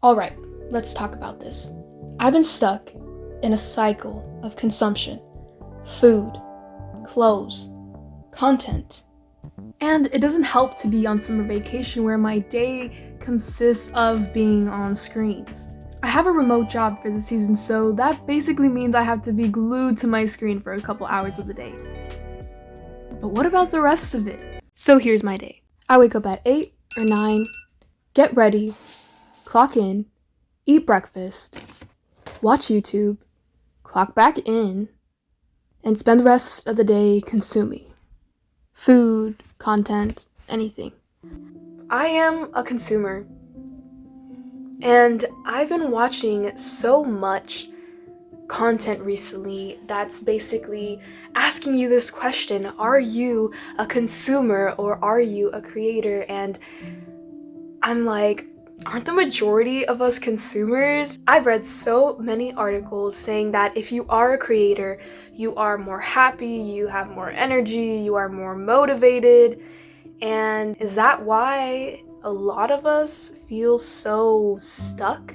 Alright, let's talk about this. I've been stuck in a cycle of consumption, food, clothes, content. And it doesn't help to be on summer vacation where my day consists of being on screens. I have a remote job for the season, so that basically means I have to be glued to my screen for a couple hours of the day. But what about the rest of it? So here's my day. I wake up at 8 or 9, get ready, clock in, eat breakfast, watch YouTube, clock back in, and spend the rest of the day consuming food, content, anything. I am a consumer, and I've been watching so much content recently that's basically asking you this question: are you a consumer or are you a creator? And I'm like, aren't the majority of us consumers? I've read so many articles saying that if you are a creator, you are more happy, you have more energy, you are more motivated. And is that why a lot of us feel so stuck?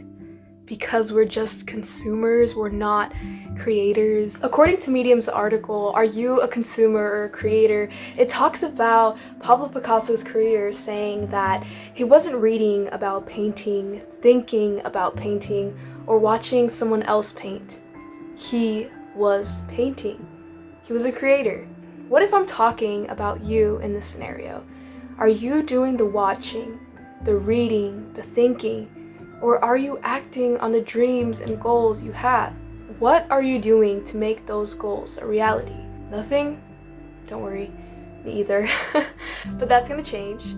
Because we're just consumers, we're not creators. According to Medium's article, Are You a Consumer or a Creator?, it talks about Pablo Picasso's career, saying that he wasn't reading about painting, thinking about painting, or watching someone else paint. He was painting. He was a creator. What if I'm talking about you in this scenario? Are you doing the watching, the reading, the thinking? Or are you acting on the dreams and goals you have? What are you doing to make those goals a reality? Nothing? Don't worry, me either. But that's gonna change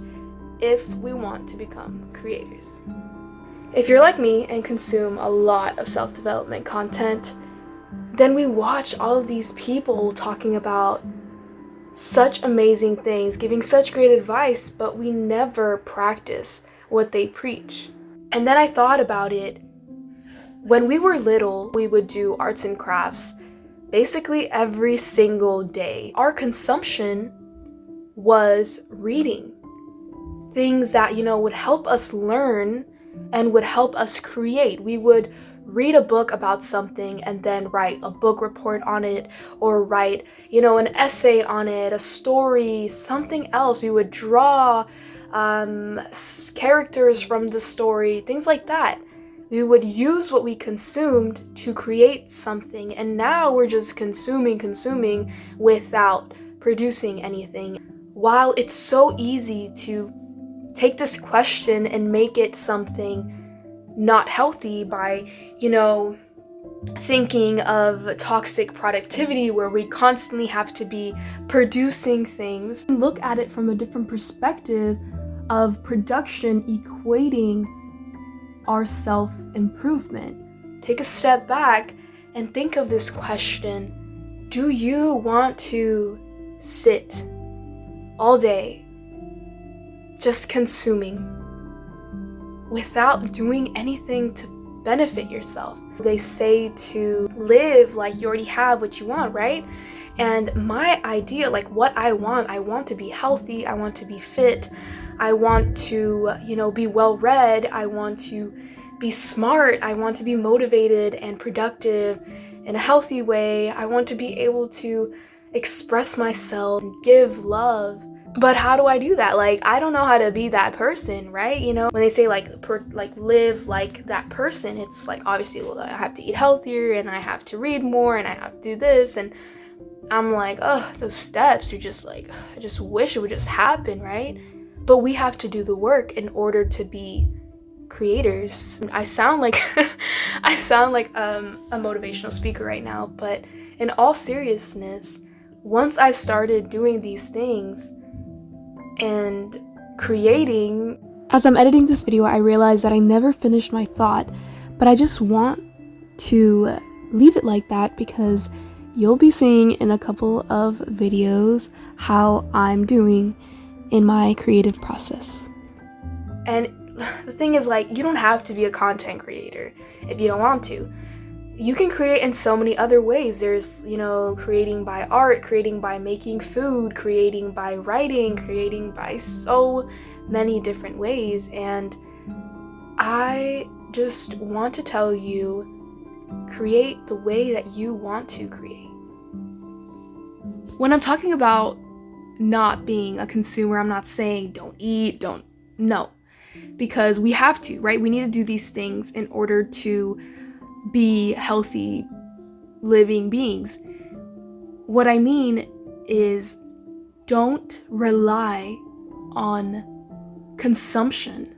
if we want to become creators. If you're like me and consume a lot of self-development content, then we watch all of these people talking about such amazing things, giving such great advice, but we never practice what they preach. And then I thought about it. When we were little, we would do arts and crafts basically every single day. Our consumption was reading things that, would help us learn and would help us create. We would read a book about something and then write a book report on it, or write, an essay on it, a story, something else. We would draw characters from the story, things like that. We would use what we consumed to create something, and now we're just consuming without producing anything. While it's so easy to take this question and make it something not healthy by, thinking of toxic productivity where we constantly have to be producing things, look at it from a different perspective of production equating our self-improvement. Take a step back and think of this question: do you want to sit all day just consuming without doing anything to benefit yourself? They say to live like you already have what you want, right? And my idea, what I want to be healthy, I want to be fit, I want to, be well-read, I want to be smart, I want to be motivated and productive in a healthy way, I want to be able to express myself and give love. But how do I do that? I don't know how to be that person, right? When they say live like that person, it's obviously, well, I have to eat healthier and I have to read more and I have to do this, and I'm like, those steps are just I just wish it would just happen, right? But we have to do the work in order to be creators. I sound like a motivational speaker right now, but in all seriousness, once I've started doing these things and creating. As I'm editing this video, I realized that I never finished my thought, but I just want to leave it like that because you'll be seeing in a couple of videos how I'm doing in my creative process. And the thing is, you don't have to be a content creator if you don't want to. You can create in so many other ways. There's, creating by art, creating by making food, creating by writing, creating by so many different ways. And I just want to tell you, create the way that you want to create. When I'm talking about not being a consumer, I'm not saying don't eat, no. Because we have to, right? We need to do these things in order to be healthy, living beings. What I mean is, don't rely on consumption.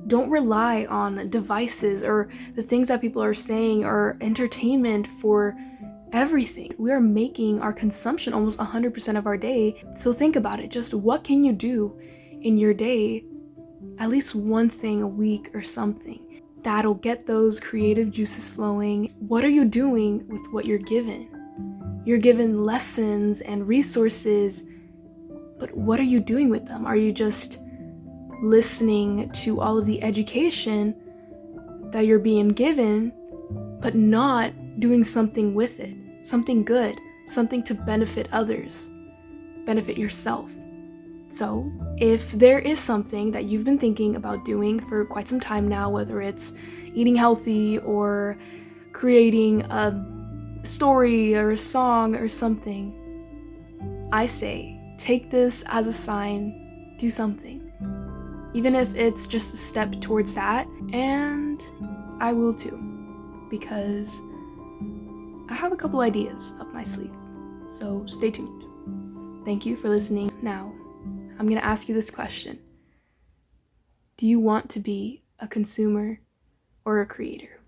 Don't rely on devices or the things that people are saying or entertainment for everything. We are making our consumption almost 100% of our day. So think about it. Just what can you do in your day? At least one thing a week or something that'll get those creative juices flowing. What are you doing with what you're given? You're given lessons and resources, but what are you doing with them? Are you just listening to all of the education that you're being given, but not doing something with it? Something good, something to benefit others, benefit yourself. So, if there is something that you've been thinking about doing for quite some time now, whether it's eating healthy or creating a story or a song or something, I say, take this as a sign, do something. Even if it's just a step towards that, and I will too, because I have a couple ideas up my sleeve, so stay tuned. Thank you for listening. Now, I'm going to ask you this question. Do you want to be a consumer or a creator?